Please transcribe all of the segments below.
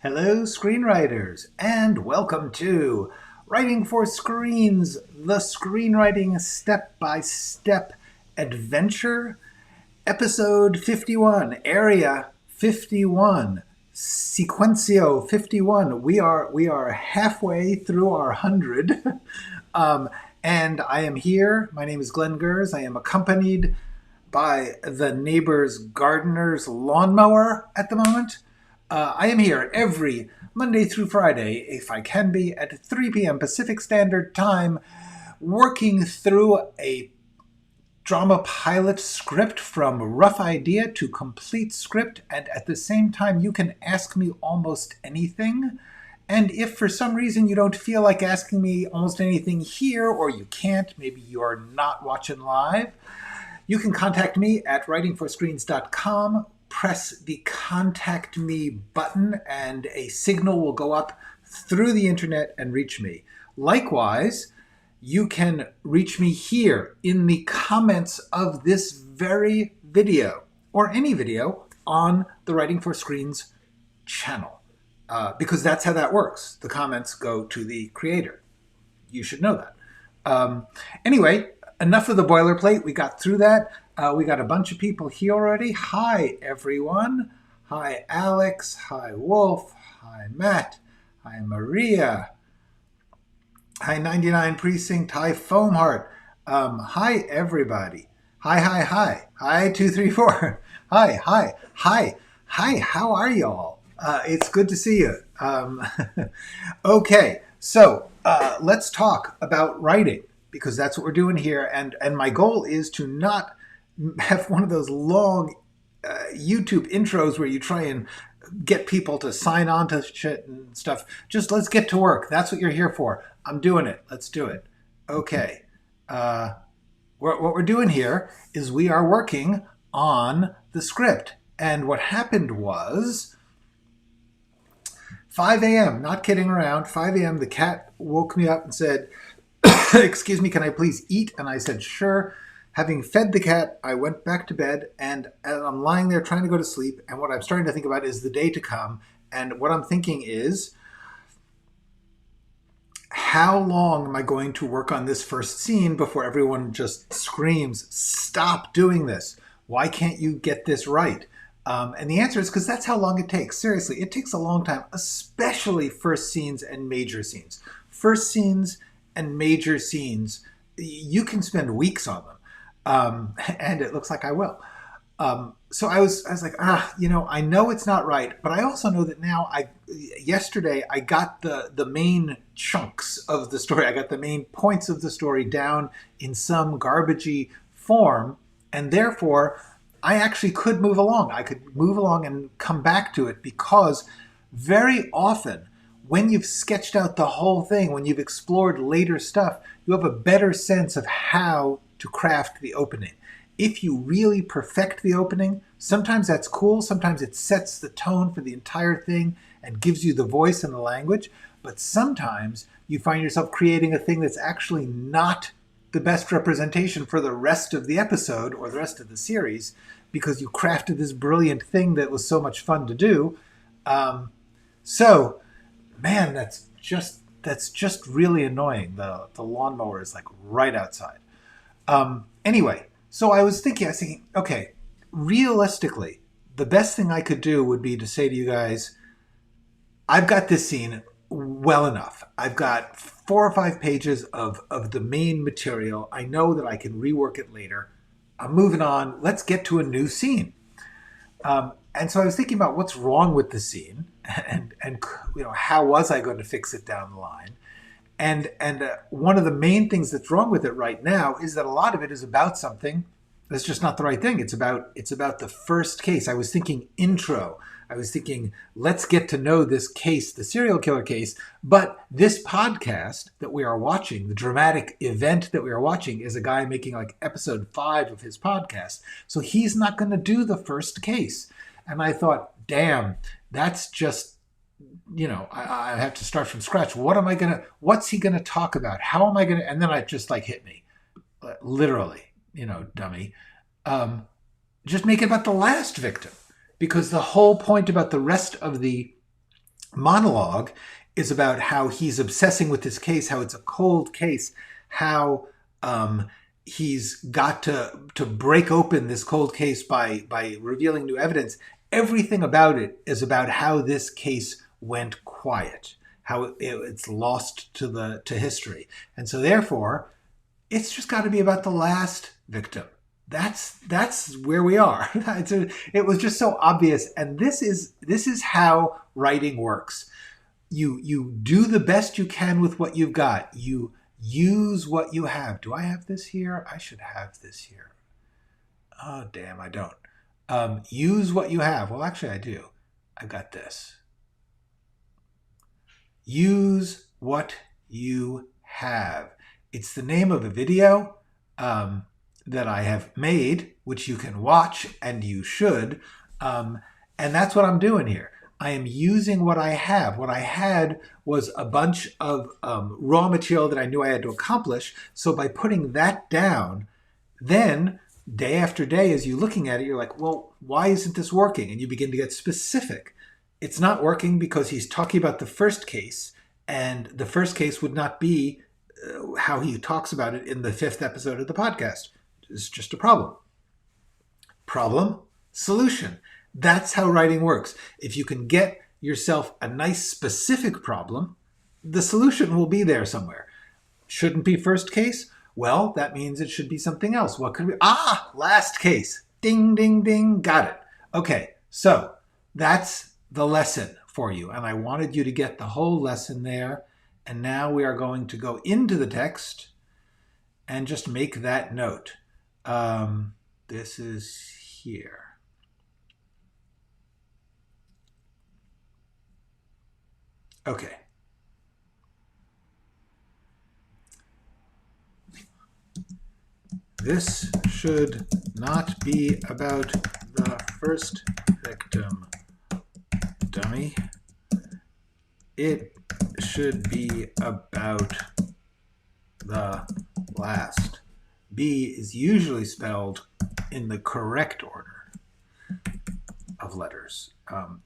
Hello, screenwriters, and welcome to Writing for Screens, the screenwriting step-by-step adventure, episode 51, area 51, sequencio 51. We are halfway through our 100, and I am here. My name is Glenn Gers. I am accompanied by the neighbor's gardener's lawnmower at the moment. I am here every Monday through Friday, if I can be, at 3 p.m. Pacific Standard Time, working through a drama pilot script from rough idea to complete script, and at the same time you can ask me almost anything. And if for some reason you don't feel like asking me almost anything here, or you can't, maybe you're not watching live, you can contact me at writingforscreens.com. Press the Contact Me button and a signal will go up through the internet and reach me. Likewise, you can reach me here in the comments of this very video or any video on the Writing for Screens channel, because that's how that works. The comments go to the creator. You should know that. Anyway, enough of the boilerplate. We got through that. We got a bunch of people here already. Hi, everyone. Hi, Alex. Hi, Wolf. Hi, Matt. Hi, Maria. Hi, 99 Precinct. Hi, Foamheart. Hi, everybody. Hi. Hi, 234. Hi. How are y'all? It's good to see you. Okay, so let's talk about writing, because that's what we're doing here. And my goal is to not have one of those long YouTube intros where you try and get people to sign on to shit and stuff. Just let's get to work. That's what you're here for. I'm doing it. Let's do it. Okay. What we're doing here is we are working on the script. And what happened was 5 a.m., not kidding around, 5 a.m., the cat woke me up and said, excuse me, can I please eat? And I said, sure. Having fed the cat, I went back to bed, and I'm lying there trying to go to sleep, and what I'm starting to think about is the day to come. And what I'm thinking is, how long am I going to work on this first scene before everyone just screams, stop doing this? Why can't you get this right? And the answer is because that's how long it takes. Seriously, it takes a long time, especially first scenes and major scenes. First scenes and major scenes, you can spend weeks on them. And it looks like I will. So I was like, I know it's not right, but I also know that now yesterday I got the main chunks of the story. I got the main points of the story down in some garbagey form, and therefore I actually could move along. I could move along and come back to it, because very often when you've sketched out the whole thing, when you've explored later stuff, you have a better sense of how to craft the opening. If you really perfect the opening, sometimes that's cool. Sometimes it sets the tone for the entire thing and gives you the voice and the language. But sometimes you find yourself creating a thing that's actually not the best representation for the rest of the episode or the rest of the series, because you crafted this brilliant thing that was so much fun to do. So, man, that's just really annoying. The lawnmower is like right outside. Anyway, so I was thinking, okay, realistically, the best thing I could do would be to say to you guys, I've got this scene well enough. I've got 4 or 5 pages of the main material. I know that I can rework it later. I'm moving on. Let's get to a new scene. And so I was thinking about what's wrong with the scene, and how was I going to fix it down the line? And one of the main things that's wrong with it right now is that a lot of it is about something that's just not the right thing. It's about the first case. I was thinking intro. I was thinking, let's get to know this case, the serial killer case. But this podcast that we are watching, the dramatic event that we are watching, is a guy making like episode 5 of his podcast. So he's not going to do the first case. And I thought, damn, that's just, I have to start from scratch. What's he going to talk about? How am I going to, and then it just like hit me, literally, dummy. Just make it about the last victim, because the whole point about the rest of the monologue is about how he's obsessing with this case, how it's a cold case, how he's got to break open this cold case by revealing new evidence. Everything about it is about how this case went quiet, how it's lost to history. And so therefore, it's just got to be about the last victim. That's where we are. It was just so obvious. And this is how writing works. You do the best you can with what you've got. You use what you have. Do I have this here? I should have this here. Oh, damn, I don't. Use what you have. Well, actually, I do. I've got this. Use what you have. It's the name of a video that I have made, which you can watch, and you should. And that's what I'm doing here. I am using what I have. What I had was a bunch of raw material that I knew I had to accomplish. So by putting that down, then day after day, as you're looking at it, you're like, well, why isn't this working? And you begin to get specific. It's not working because he's talking about the first case, and the first case would not be how he talks about it in the 5th episode of the podcast. It's just a problem. Problem, solution. That's how writing works. If you can get yourself a nice specific problem, the solution will be there somewhere. Shouldn't be first case? Well, that means it should be something else. What could be? Last case. Ding, ding, ding. Got it. Okay, so that's the lesson for you. And I wanted you to get the whole lesson there. And now we are going to go into the text and just make that note. This is here. Okay. This should not be about the first victim, dummy. It should be about the last. B is usually spelled in the correct order of letters.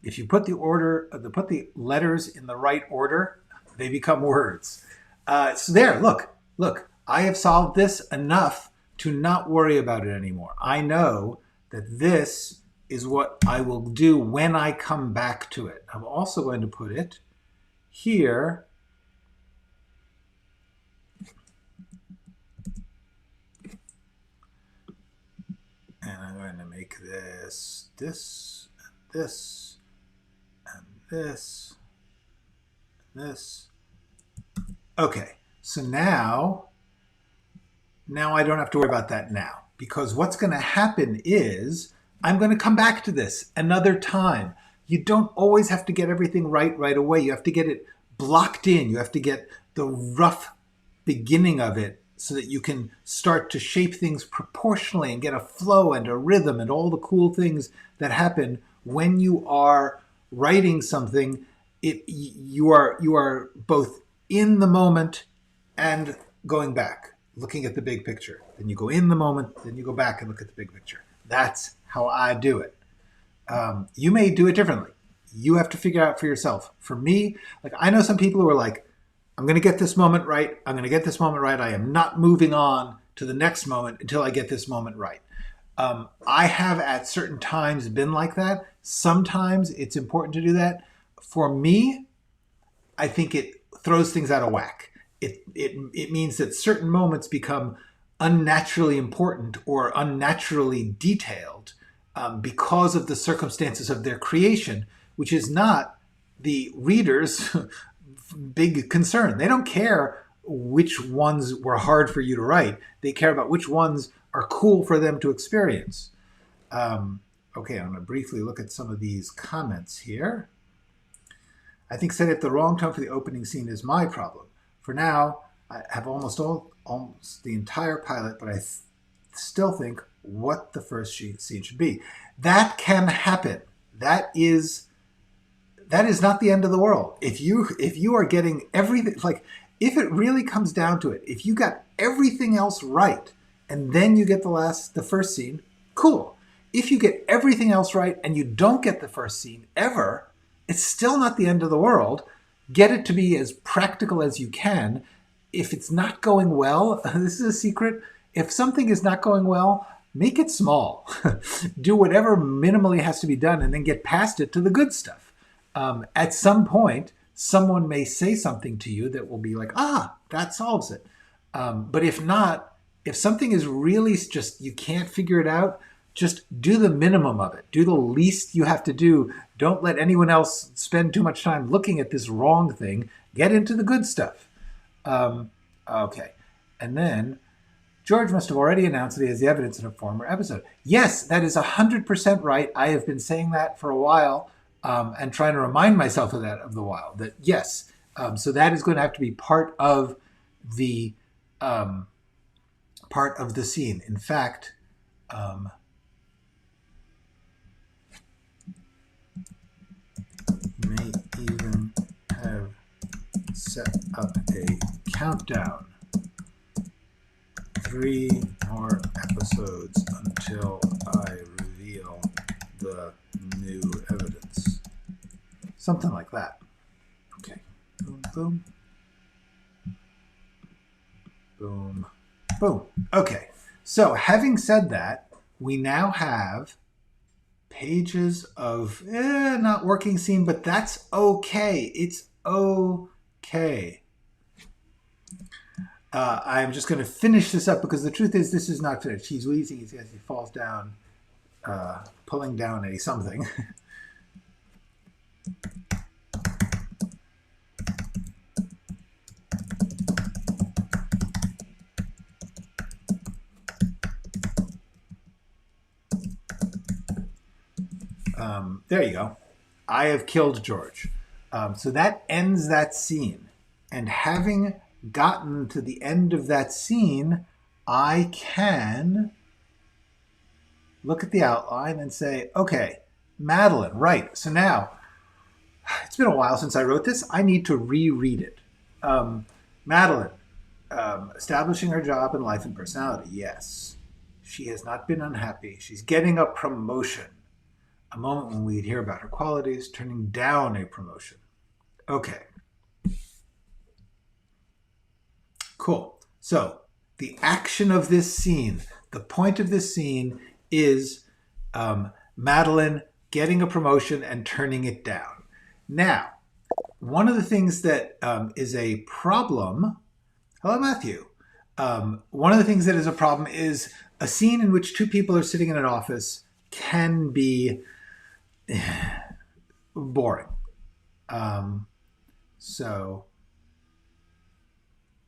If you put the letters in the right order, they become words. So there, look, I have solved this enough to not worry about it anymore. I know that this is what I will do when I come back to it. I'm also going to put it here. And I'm going to make this, and this, and this, and this. Okay, so now I don't have to worry about that now, because what's going to happen is I'm going to come back to this another time. You don't always have to get everything right away. You have to get it blocked in. You have to get the rough beginning of it so that you can start to shape things proportionally and get a flow and a rhythm and all the cool things that happen when you are writing something. You are both in the moment and going back, looking at the big picture. Then you go in the moment, then you go back and look at the big picture. That's how I do it. You may do it differently. You have to figure out for yourself. For me, like, I know some people who are like, I'm going to get this moment right. I'm going to get this moment right. I am not moving on to the next moment until I get this moment right. I have at certain times been like that. Sometimes it's important to do that. For me, I think it throws things out of whack. It means that certain moments become unnaturally important or unnaturally detailed because of the circumstances of their creation, which is not the reader's big concern. They don't care which ones were hard for you to write. They care about which ones are cool for them to experience. Okay, I'm going to briefly look at some of these comments here. I think setting up the wrong tone for the opening scene is my problem. For now, I have almost the entire pilot, but I still think what the first scene should be. That can happen. That is not the end of the world. If you are getting everything, like, if it really comes down to it, if you got everything else right, and then you get the first scene, cool. If you get everything else right and you don't get the first scene ever, it's still not the end of the world. Get it to be as practical as you can. If it's not going well, this is a secret. If something is not going well, make it small. Do whatever minimally has to be done and then get past it to the good stuff. At some point, someone may say something to you that will be like, that solves it. But if not, if something is really just, you can't figure it out, just do the minimum of it. Do the least you have to do. Don't let anyone else spend too much time looking at this wrong thing. Get into the good stuff. Okay. And then George must have already announced that he has the evidence in a former episode. Yes, that is 100% right. I have been saying that for a while and trying to remind myself of that that yes. So that is going to have to be part of the scene. In fact, may even have set up a countdown. 3 more episodes until I reveal the new evidence. Something like that. Okay. Boom, boom. Boom. Boom. Okay. So having said that, we now have pages of not working scene, but that's okay. It's okay. I'm just going to finish this up because the truth is this is not finished. He's wheezing. He falls down, pulling down a something. There you go. I have killed George. So that ends that scene. And having gotten to the end of that scene, I can look at the outline and say, okay, Madeline, right. So now, it's been a while since I wrote this. I need to reread it. Madeline, establishing her job and life and personality. Yes. She has not been unhappy. She's getting a promotion. A moment when we'd hear about her qualities, turning down a promotion. Okay. Cool. So the action of this scene, the point of this scene is Madeline getting a promotion and turning it down. Now, one of the things that is a problem, hello, Matthew. One of the things that is a problem is a scene in which two people are sitting in an office can be boring. So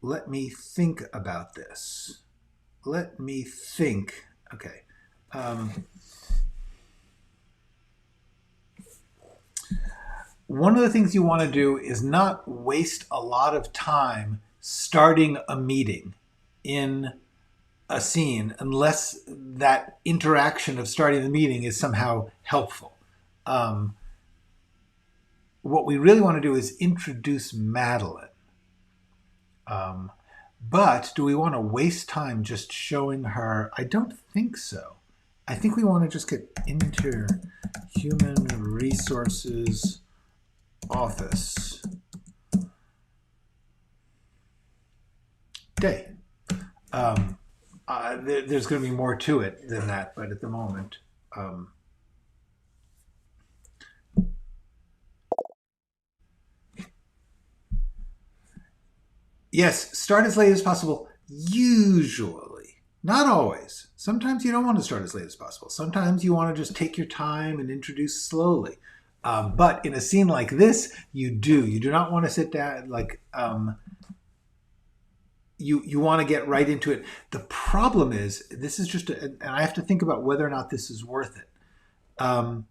let me think about this. Let me think. Okay. One of the things you want to do is not waste a lot of time starting a meeting in a scene unless that interaction of starting the meeting is somehow helpful. What we really want to do is introduce Madeline. But do we want to waste time just showing her? I don't think so. I think we want to just get into Human Resources Office. Day. There's going to be more to it than that, but at the moment... Yes, start as late as possible, usually. Not always. Sometimes you don't want to start as late as possible. Sometimes you want to just take your time and introduce slowly. But in a scene like this, you do. You do not want to sit down, you want to get right into it. The problem is, this is just, and I have to think about whether or not this is worth it. So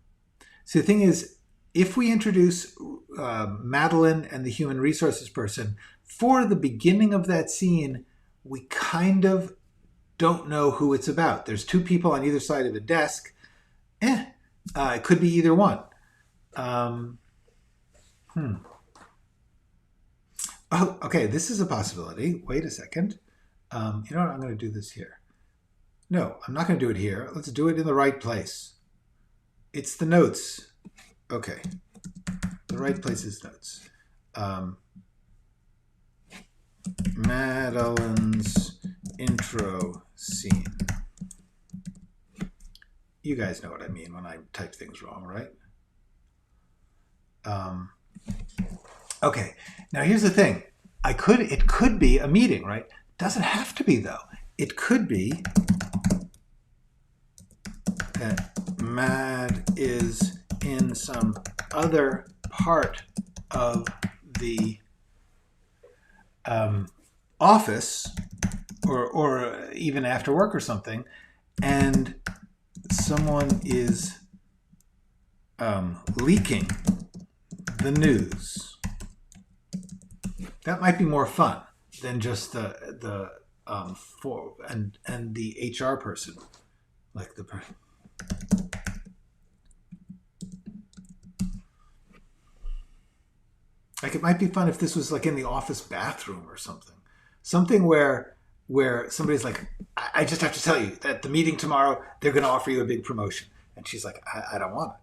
the thing is, if we introduce Madeline and the human resources person, for the beginning of that scene, we kind of don't know who it's about. There's two people on either side of a desk. It could be either one. Oh, okay, this is a possibility. Wait a second. You know what? I'm going to do this here. No, I'm not going to do it here. Let's do it in the right place. It's the notes. Okay. the right place is notes. Madeline's intro scene. You guys know what I mean when I type things wrong, right? Okay, now here's the thing. It could be a meeting, right? Doesn't have to be though. It could be that Mad is in some other part of the office or even after work or something, and someone is leaking the news. That might be more fun than just the HR person, like the person. Like, it might be fun if this was like in the office bathroom or something. Something where somebody's like, I just have to tell you that the meeting tomorrow, they're going to offer you a big promotion. And she's like, I don't want it.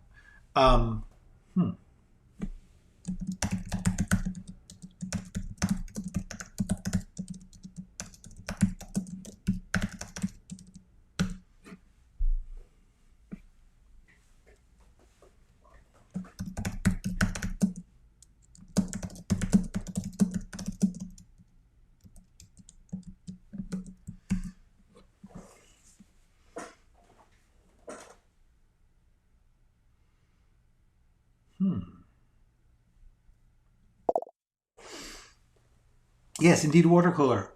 Yes, indeed, watercolor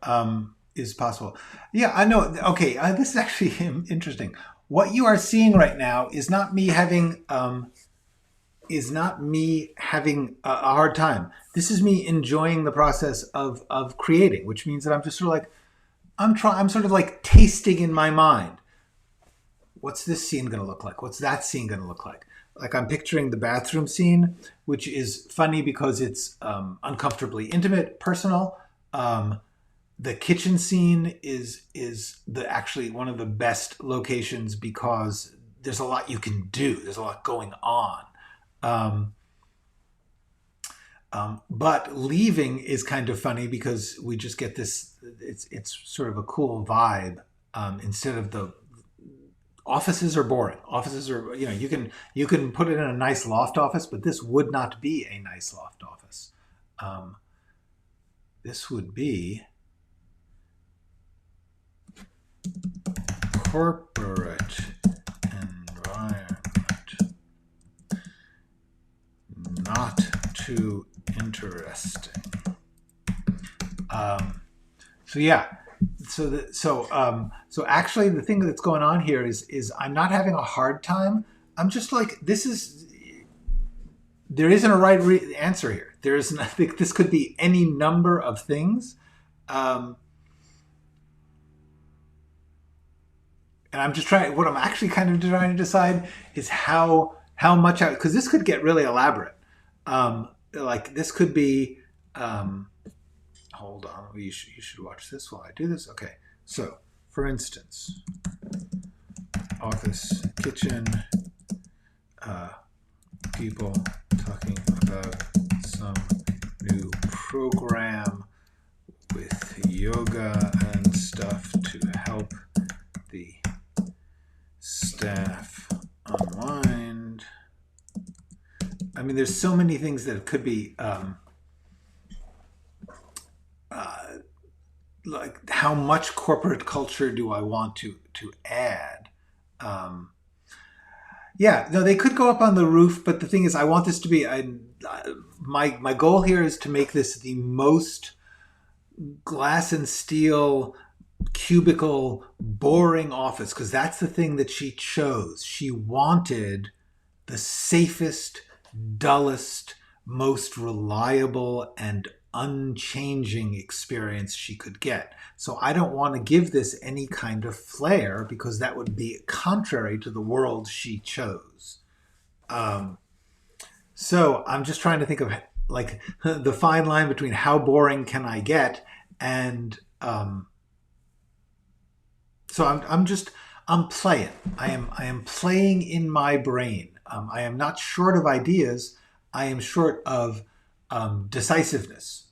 is possible. Yeah, I know. Okay, this is actually interesting. What you are seeing right now is not me having a hard time. This is me enjoying the process of creating, which means that I'm just sort of like I'm sort of like tasting in my mind. What's this scene going to look like? What's that scene going to look like? Like, I'm picturing the bathroom scene, which is funny because it's uncomfortably intimate, personal. The kitchen scene is actually one of the best locations because there's a lot you can do. There's a lot going on. But leaving is kind of funny because we just get this. It's sort of a cool vibe instead of the. Offices are boring. Offices are, you can put it in a nice loft office, but this would not be a nice loft office. This would be corporate environment. Not too interesting. So yeah. So actually the thing that's going on here is I'm not having a hard time. I'm just like, there isn't a right answer here. There isn't. I think this could be any number of things. And I'm just what I'm actually kind of trying to decide is how much because this could get really elaborate. Like, this could be, hold on, you should watch this while I do this. Okay, so for instance, office, kitchen, people talking about some new program with yoga and stuff to help the staff unwind. I mean, there's so many things that it could be. Like, how much corporate culture do I want to add? Yeah, no, they could go up on the roof, but the thing is, I want this to be my goal here is to make this the most glass and steel cubicle boring office, because that's the thing that she chose. She wanted the safest, dullest, most reliable and unchanging experience she could get. So I don't want to give this any kind of flair because that would be contrary to the world she chose. So I'm just trying to think of like the fine line between how boring can I get and so I'm playing. I am playing in my brain. I am not short of ideas. I am short of decisiveness.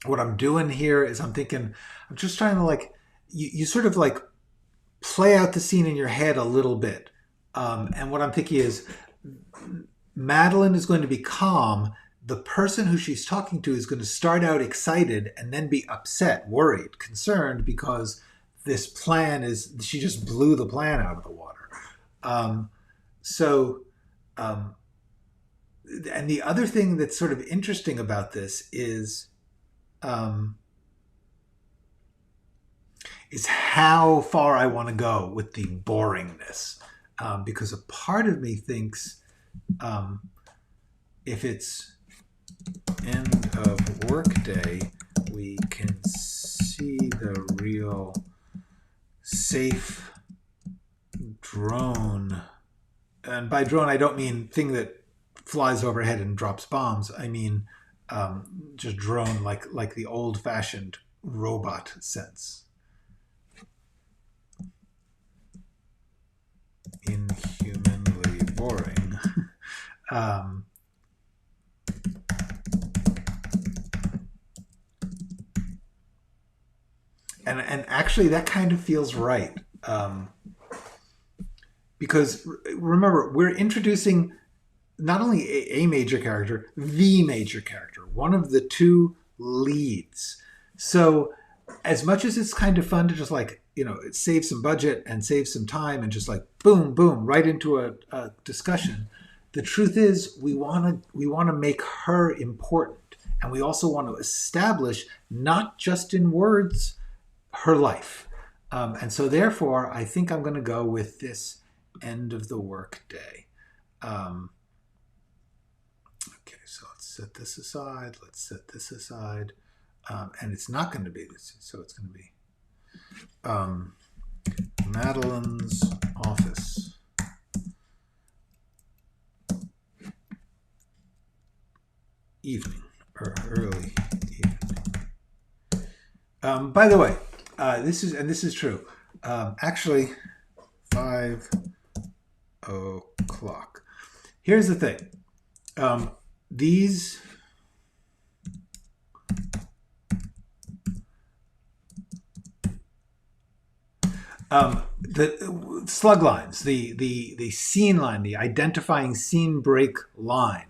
What I'm doing here is I'm just trying to like, you sort of like play out the scene in your head a little bit. And what I'm thinking is Madeline is going to be calm. The person who she's talking to is going to start out excited and then be upset, worried, concerned because this plan she just blew the plan out of the water. And the other thing that's sort of interesting about this is how far I want to go with the boringness. Because a part of me thinks if it's end of workday, we can see the real safe drone. And by drone, I don't mean thing that flies overhead and drops bombs. I mean just drone like the old-fashioned robot sense. Inhumanly boring. And actually that kind of feels right. Because remember, we're introducing not only a major character, the major character, one of the two leads. So as much as it's kind of fun to just like, save some budget and save some time and just like boom, boom, right into a discussion. The truth is we want to make her important. And we also want to establish, not just in words, her life. And so therefore, I think I'm going to go with this end of the workday. Okay, so let's set this aside. Let's set this aside. And it's not going to be this. So it's going to be Madeline's office. Evening or early evening. By the way, this is true. Actually, 5 o'clock. Here's the thing. These the slug lines, the scene line, the identifying scene break line.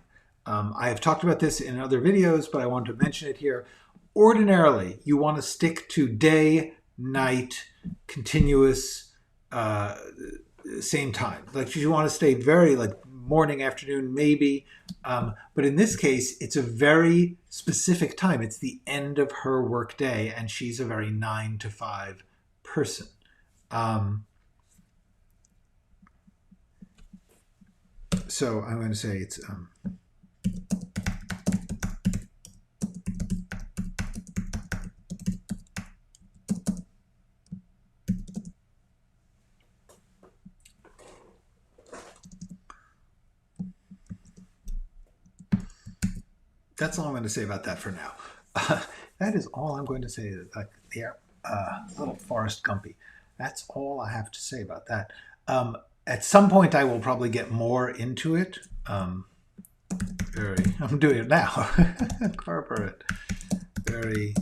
I have talked about this in other videos, but I want to mention it here. Ordinarily, you want to stick to day, night, continuous, same time. Like you want to stay very like morning, afternoon, maybe. But in this case, it's a very specific time. It's the end of her work day, and she's a very 9 to 5 person. So I'm going to say it's that's all I'm going to say about that for now. That is all I'm going to say. Like little Forrest Gumpy. That's all I have to say about that. At some point, I will probably get more into it. I'm doing it now. Corporate. Very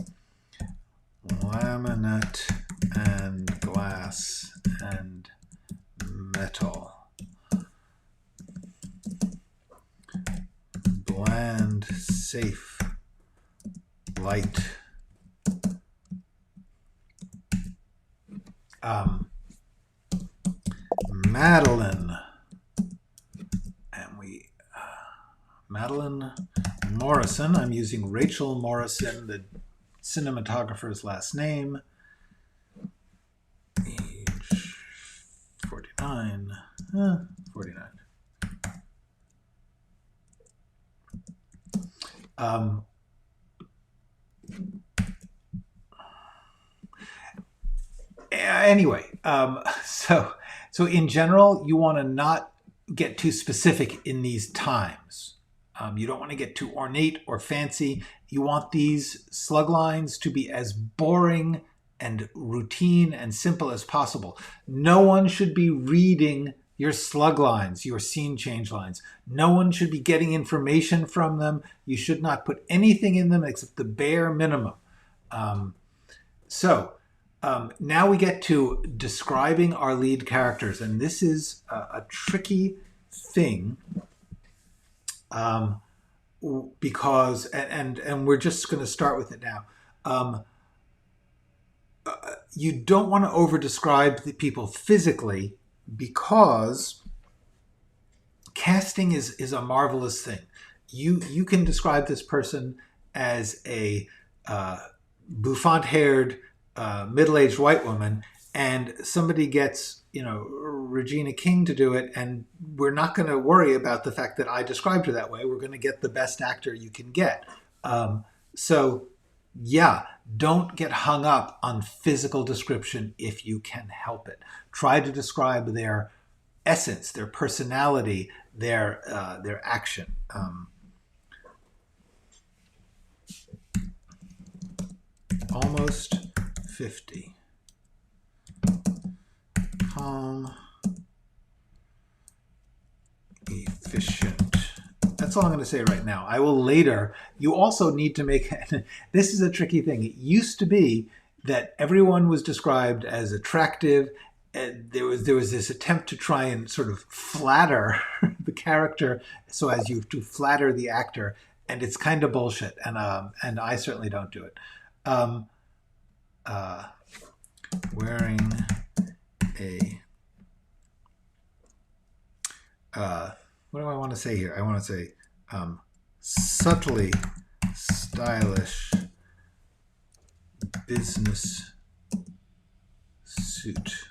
laminate and glass and metal. Bland, safe, light. Madeline, and Madeline Morrison. I'm using Rachel Morrison, the cinematographer's last name. Age 49. 49. Anyway, so in general, you want to not get too specific in these times. You don't want to get too ornate or fancy. You want these slug lines to be as boring and routine and simple as possible. No one should be reading your slug lines, your scene change lines. No one should be getting information from them. You should not put anything in them except the bare minimum. Now we get to describing our lead characters, and this is a tricky thing because, and we're just going to start with it now. You don't want to over-describe the people physically because casting is a marvelous thing. You can describe this person as a bouffant-haired, middle-aged white woman, and somebody gets, Regina King to do it, and we're not going to worry about the fact that I described her that way. We're going to get the best actor you can get. Don't get hung up on physical description if you can help it. Try to describe their essence, their personality, their action. Almost 50. Calm. Efficient. That's all I'm going to say right now. I will later. You also need to make, this is a tricky thing. It used to be that everyone was described as attractive. And there was this attempt to try and sort of flatter the character so as you to flatter the actor. And it's kind of bullshit. And I certainly don't do it. Wearing a what do I want to say here? I want to say subtly stylish business suit.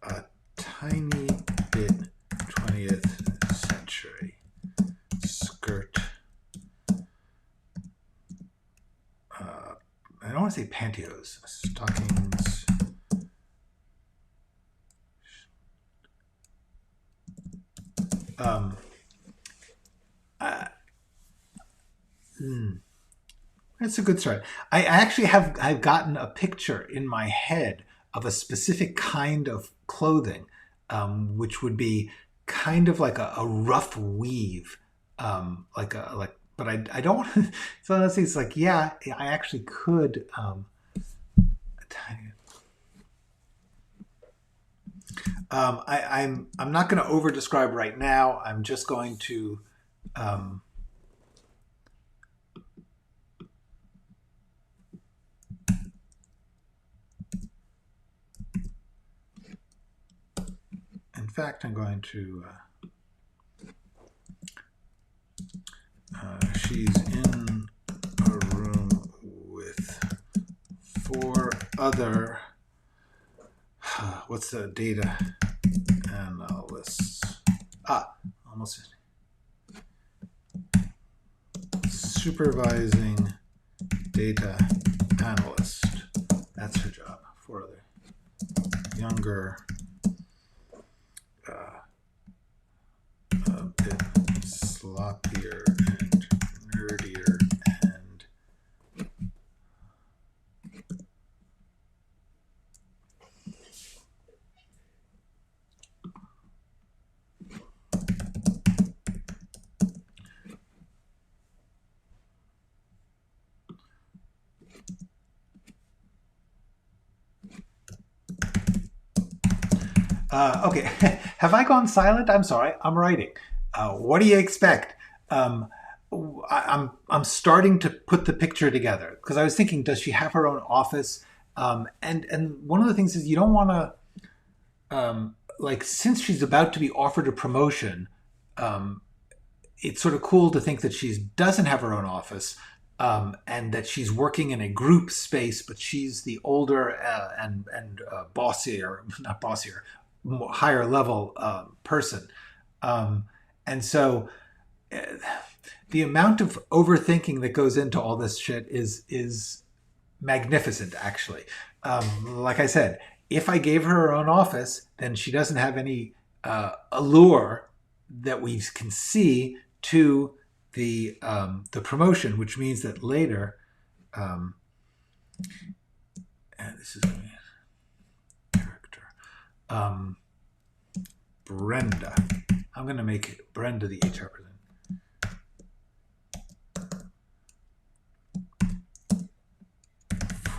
A tiny bit 20th century skirt. I don't want to say pantyhose, stockings. That's a good start. I actually I've gotten a picture in my head of a specific kind of clothing, which would be kind of like a rough weave, but I don't want to, so honestly, it's like, yeah, I actually could, I'm not going to over describe right now. I'm just going to, in fact, I'm going to, she's in a room with 4 other, what's the data analysts? Almost supervising data analyst. That's her job. 4 other younger, a bit sloppier and nerdier and okay. Have I gone silent? I'm sorry. I'm writing. What do you expect? I'm starting to put the picture together because I was thinking, does she have her own office? And one of the things is you don't want to, since she's about to be offered a promotion, it's sort of cool to think that she doesn't have her own office. And that she's working in a group space, but she's the older and bossier, not bossier, higher level person. And so the amount of overthinking that goes into all this shit is magnificent, actually. Like I said, if I gave her her own office, then she doesn't have any allure that we can see to the promotion, which means that later and this is a character. Brenda. I'm going to make Brenda the HR person.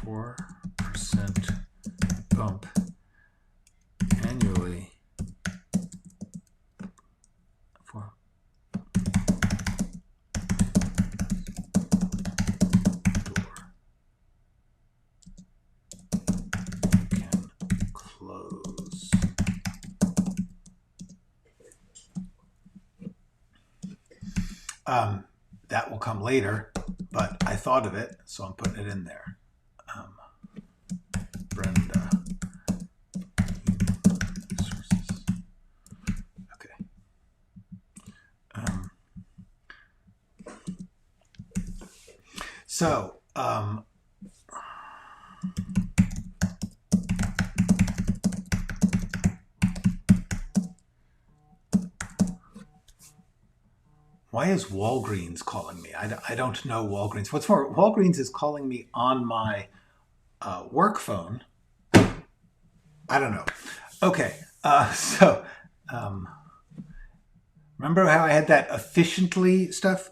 4% bump annually for door can close. That will come later, but I thought of it, so I'm putting it in there. Brenda. Resources. Okay. So, why is Walgreens calling me? I don't know Walgreens. What's more, Walgreens is calling me on my work phone. I don't know. Okay, so remember how I had that efficiently stuff?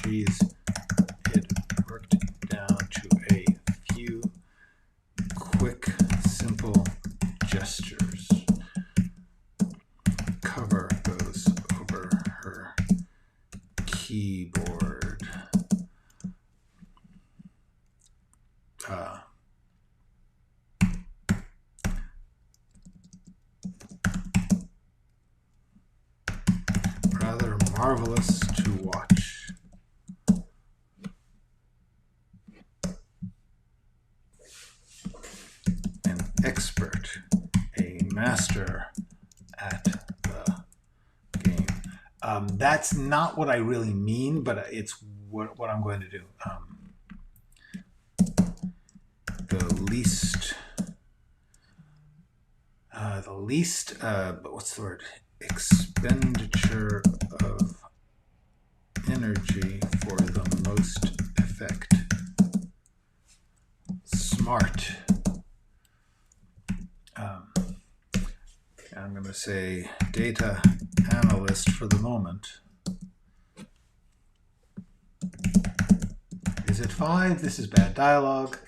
It worked down to a few quick, simple gestures. Cover goes over her keyboard. Rather marvelous to watch. An expert, a master at the game. That's not what I really mean, but it's what I'm going to do. The least, what's the word? Expenditure of energy for the most effect. Smart. I'm going to say data analyst for the moment. Is it 5? This is bad dialogue.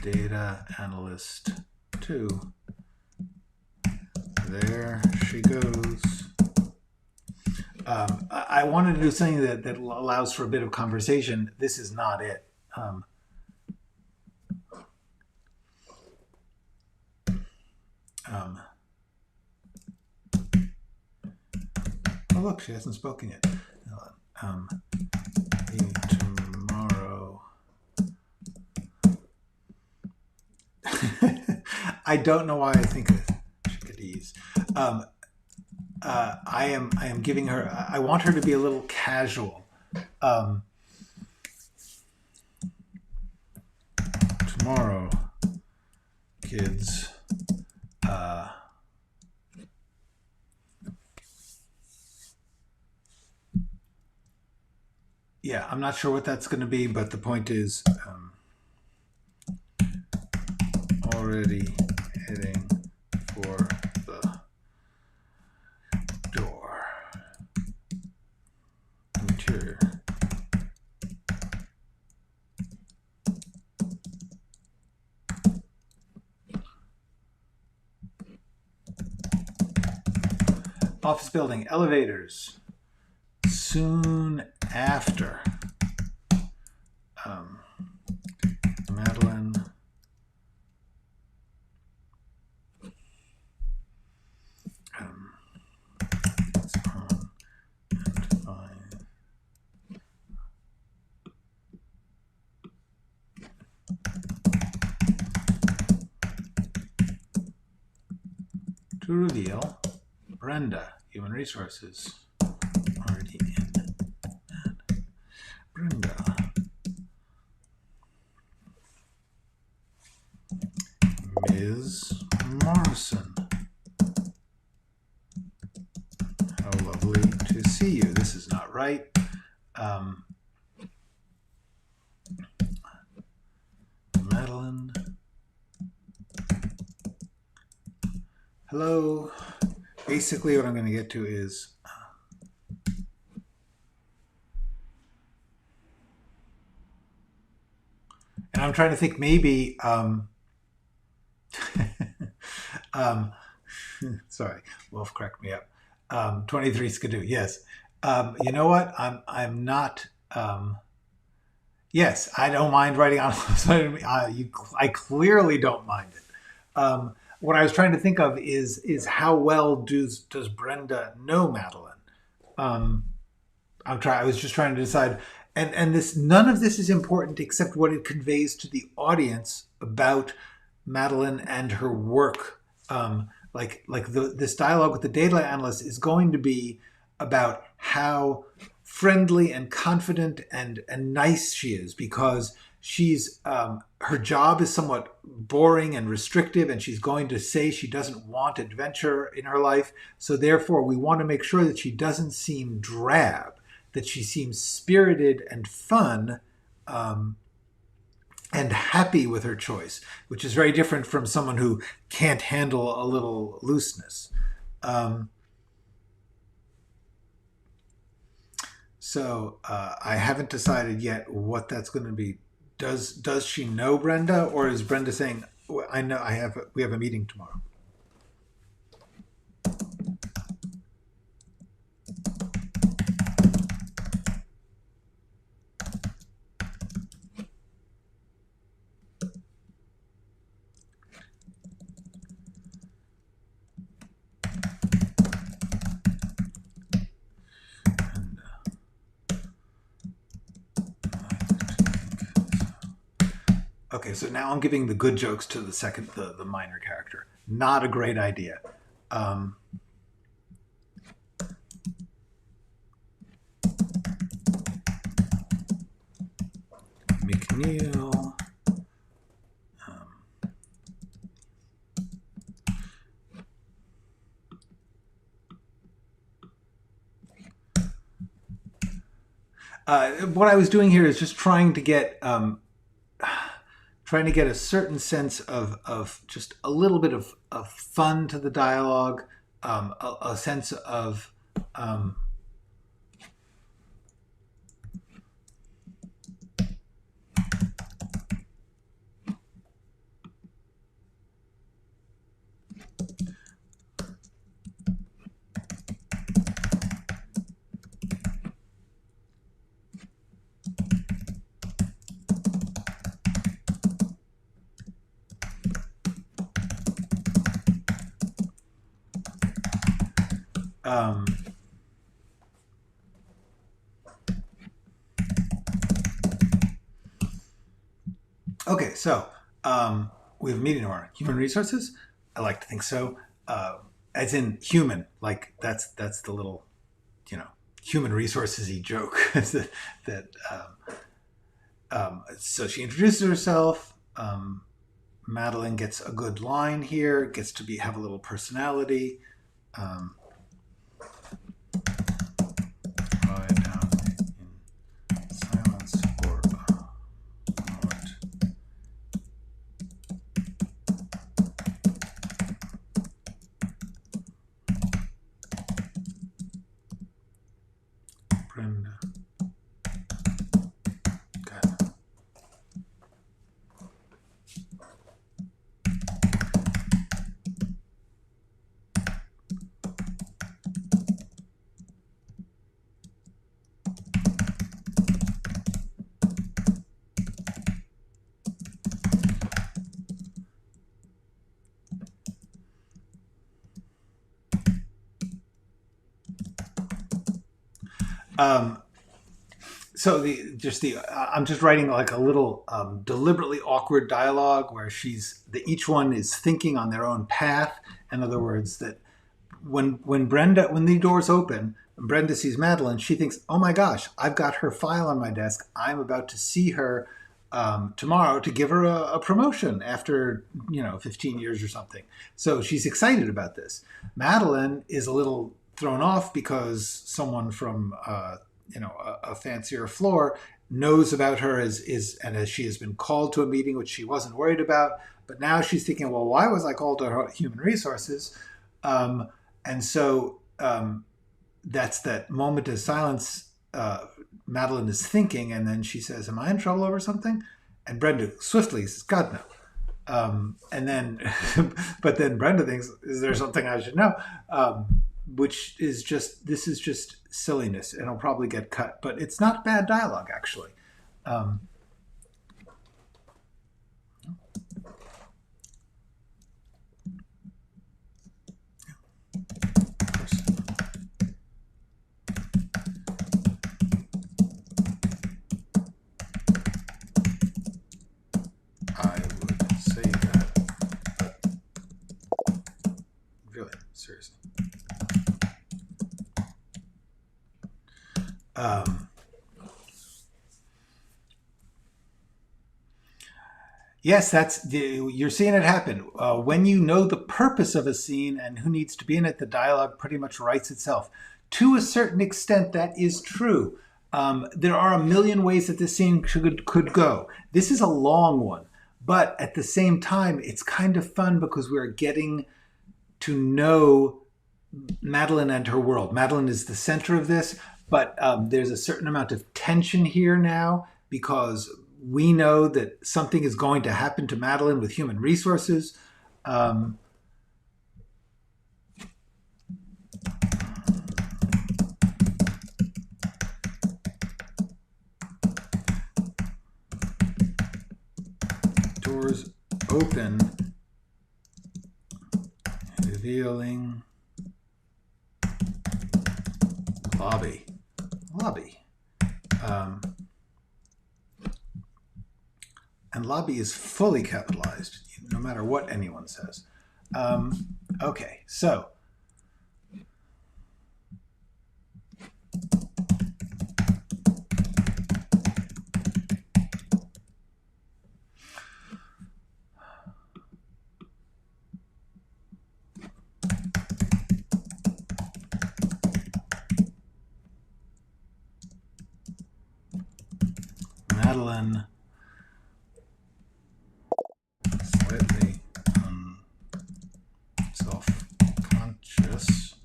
Data analyst 2. There she goes. I wanted to do something that allows for a bit of conversation. This is not it. Oh, look, she hasn't spoken yet. Tomorrow. I don't know why I think of chickadees. I am giving her. I want her to be a little casual. Tomorrow, kids. Yeah, I'm not sure what that's going to be, but the point is already heading for the door. Interior. Office building, elevators. Soon after. Madeline. It's on and fine. To reveal, Brenda, Human Resources, already in. Brenda. Ms. Morrison. How lovely to see you. This is not right. Madeline. Hello. Basically, what I'm going to get to is and I'm trying to think maybe sorry, Wolf cracked me up. 23 Skidoo, yes. You know what? I'm not yes, I don't mind writing on I clearly don't mind it. What I was trying to think of is how well does Brenda know Madeline? I was just trying to decide, and this none of this is important except what it conveys to the audience about Madeline and her work. This dialogue with the data analyst is going to be about how friendly and confident and nice she is, because she's her job is somewhat boring and restrictive, and she's going to say she doesn't want adventure in her life. So therefore, we want to make sure that she doesn't seem drab, that she seems spirited and fun, and happy with her choice, which is very different from someone who can't handle a little looseness. So I haven't decided yet what that's going to be. Does she know Brenda, or is Brenda saying, "I know we have a meeting tomorrow"? Okay, so now I'm giving the good jokes to the minor character. Not a great idea. McNeil. What I was doing here is just trying to get a certain sense of just a little bit of fun to the dialogue, a sense of okay, so we have a meeting tomorrow. Human resources? I like to think so. As in human, like that's the little, human resources-y joke that. So she introduces herself. Madeline gets a good line here. Gets to have a little personality. Lie down in silence for a moment. Brenda. Okay. So I'm just writing like a little deliberately awkward dialogue where each one is thinking on their own path. In other words, that when the doors open, and Brenda sees Madeline, she thinks, "Oh my gosh, I've got her file on my desk. I'm about to see her tomorrow to give her a promotion after 15 years or something." So she's excited about this. Madeline is a little thrown off because someone from a fancier floor, knows about her and as she has been called to a meeting which she wasn't worried about, but now she's thinking, well, why was I called to human resources? And so that's that moment of silence. Madeline is thinking, and then she says, am I in trouble over something? And Brenda swiftly says, God, no. And then, but then Brenda thinks, is there something I should know? Which is this is just silliness, and it'll probably get cut, but it's not bad dialogue, actually. I would say that, but really, seriously. Yes, you're seeing it happen. When you know the purpose of a scene and who needs to be in it, the dialogue pretty much writes itself. To a certain extent, that is true. There are a million ways that this scene could go. This is a long one, but at the same time, it's kind of fun because we're getting to know Madeline and her world. Madeline is the center of this, but there's a certain amount of tension here now because we know that something is going to happen to Madeline with human resources. Doors open, revealing lobby. And lobby is fully capitalized, no matter what anyone says. Okay, so Madeline slightly self-conscious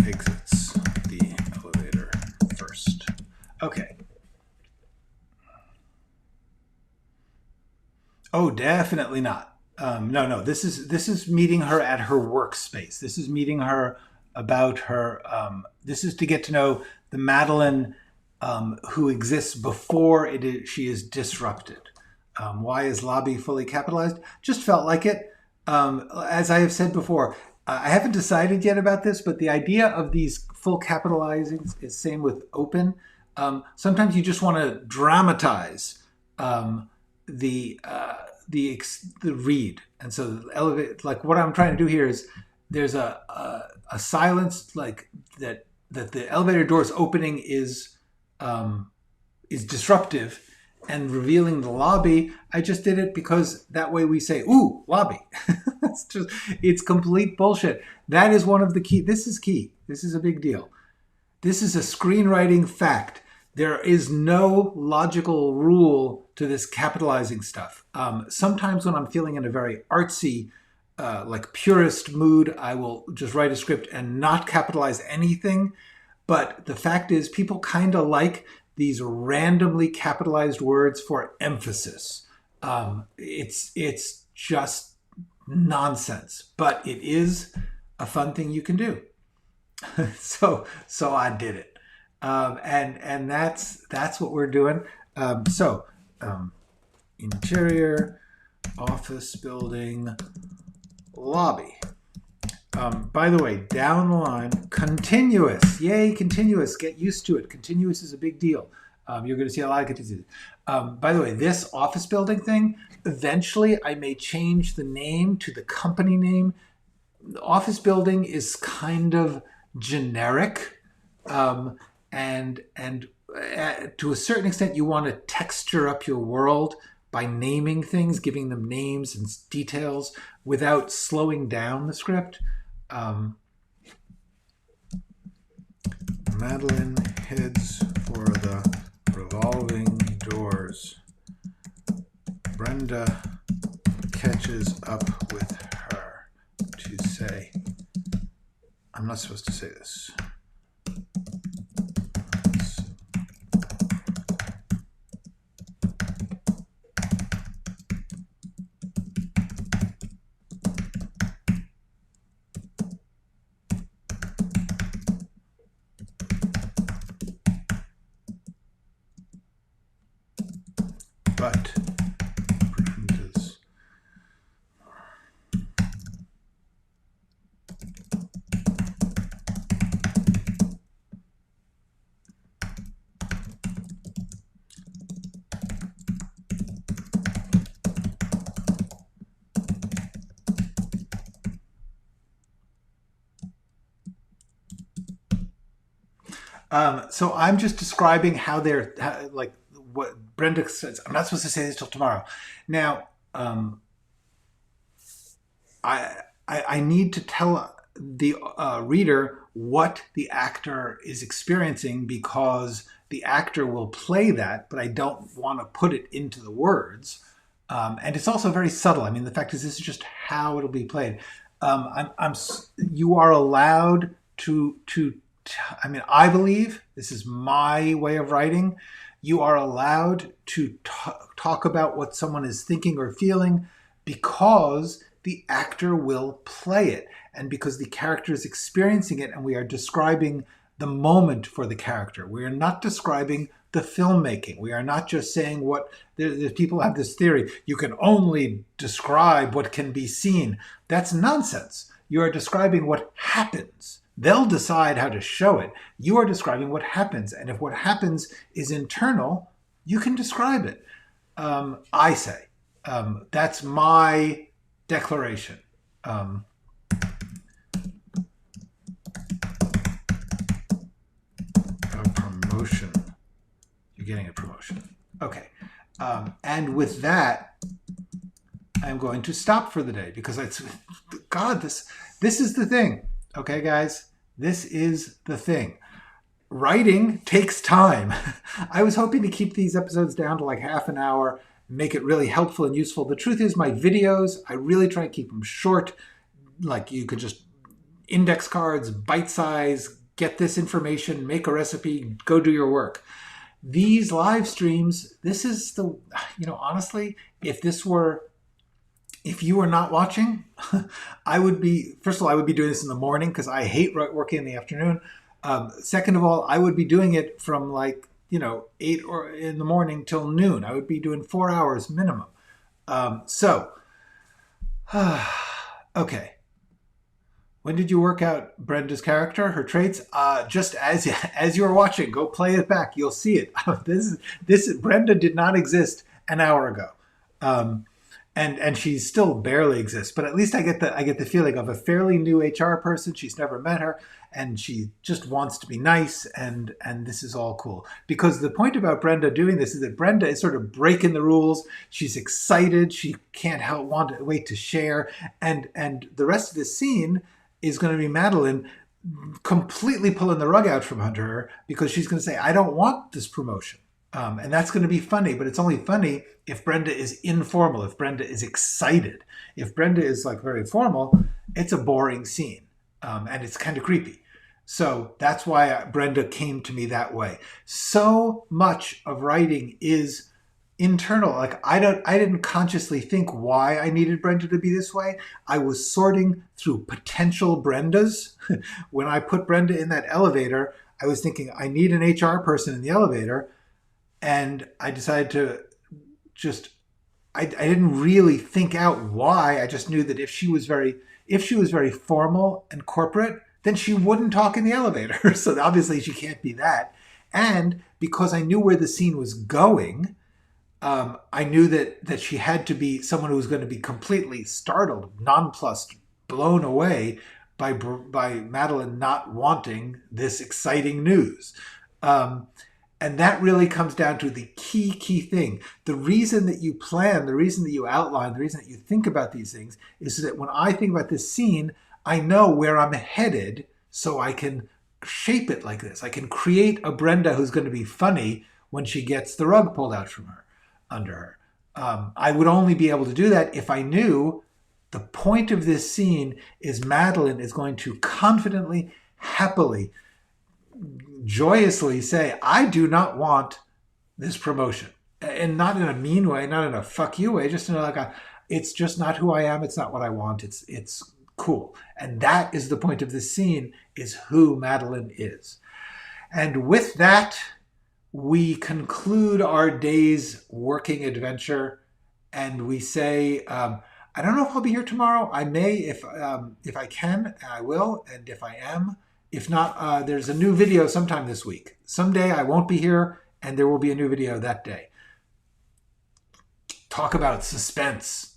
exits the elevator first. Okay. Oh, definitely not. No. This is meeting her at her workspace. This is meeting her about her. This is to get to know the Madeline who exists before she is disrupted. Why is lobby fully capitalized? Just felt like it. As I have said before, I haven't decided yet about this, but the idea of these full capitalizing is same with open. Sometimes you just want to dramatize the read, and so the elevate. Like what I'm trying to do here is there's a silence like that the elevator doors opening is disruptive. And revealing the lobby, I just did it because that way we say, ooh, lobby. It's complete bullshit. That is one of the key. This is key. This is a big deal. This is a screenwriting fact. There is no logical rule to this capitalizing stuff. Sometimes when I'm feeling in a very artsy, like purist mood, I will just write a script and not capitalize anything. But the fact is, people kind of like these randomly capitalized words for emphasis. It's just nonsense, but it is a fun thing you can do. so I did it, and that's what we're doing. Interior, office building, lobby. By the way, down the line, continuous. Yay, continuous. Get used to it. Continuous is a big deal. You're going to see a lot of continuous. By the way, this office building thing, eventually I may change the name to the company name. The office building is kind of generic. And to a certain extent, you want to texture up your world by naming things, giving them names and details without slowing down the script. Madeline heads for the revolving doors. Brenda catches up with her to say, I'm not supposed to say this. But Brenda's so I'm just describing how they're like what Brenda says. I'm not supposed to say this till tomorrow. Now, I need to tell the reader what the actor is experiencing because the actor will play that, but I don't want to put it into the words. And it's also very subtle. I mean, the fact is, this is just how it'll be played. You are allowed to. I mean, I believe this is my way of writing. You are allowed to talk about what someone is thinking or feeling because the actor will play it and because the character is experiencing it and we are describing the moment for the character. We are not describing the filmmaking. We are not just saying what people have this theory. You can only describe what can be seen. That's nonsense. You are describing what happens. They'll decide how to show it. You are describing what happens. And if what happens is internal, you can describe it. I say. That's my declaration. A promotion. You're getting a promotion. Okay. And with that, I'm going to stop for the day because God, this is the thing. Okay, guys, this is the thing. Writing takes time. I was hoping to keep these episodes down to like half an hour, make it really helpful and useful. The truth is my videos, I really try to keep them short. Like you could just index cards, bite size, get this information, make a recipe, go do your work. These live streams, this is the, honestly, if you were not watching, I would be doing this in the morning because I hate working in the afternoon. Second of all, I would be doing it from 8 or in the morning till noon. I would be doing 4 hours minimum. Okay. When did you work out Brenda's character, her traits? Just as you're watching, go play it back. You'll see it. Brenda did not exist an hour ago. And she still barely exists, but at least I get the feeling of a fairly new HR person. She's never met her, and she just wants to be nice, and this is all cool. Because the point about Brenda doing this is that Brenda is sort of breaking the rules. She's excited. She can't wait to share, and the rest of this scene is going to be Madeline completely pulling the rug out from under her because she's going to say, "I don't want this promotion." And that's going to be funny, but it's only funny if Brenda is informal, if Brenda is excited. If Brenda is very formal, it's a boring scene, and it's kind of creepy. So that's why Brenda came to me that way. So much of writing is internal. I didn't consciously think why I needed Brenda to be this way. I was sorting through potential Brendas. When I put Brenda in that elevator, I was thinking I need an HR person in the elevator. And I decided to I didn't really think out why. I just knew that if she was very formal and corporate, then she wouldn't talk in the elevator. So obviously she can't be that. And because I knew where the scene was going, I knew that she had to be someone who was going to be completely startled, nonplussed, blown away by Madeline not wanting this exciting news. And that really comes down to the key thing. The reason that you plan, the reason that you outline, the reason that you think about these things is that when I think about this scene, I know where I'm headed so I can shape it like this. I can create a Brenda who's going to be funny when she gets the rug pulled out from her, under her. I would only be able to do that if I knew the point of this scene is Madeline is going to confidently, happily, joyously say, I do not want this promotion. And not in a mean way, not in a fuck you way, just in it's just not who I am. It's not what I want. It's cool. And that is the point of this scene, is who Madeline is. And with that, we conclude our day's working adventure, and we say, I don't know if I'll be here tomorrow. I may, if I can, I will. And if I am, if not, there's a new video sometime this week. Someday I won't be here, and there will be a new video that day. Talk about suspense.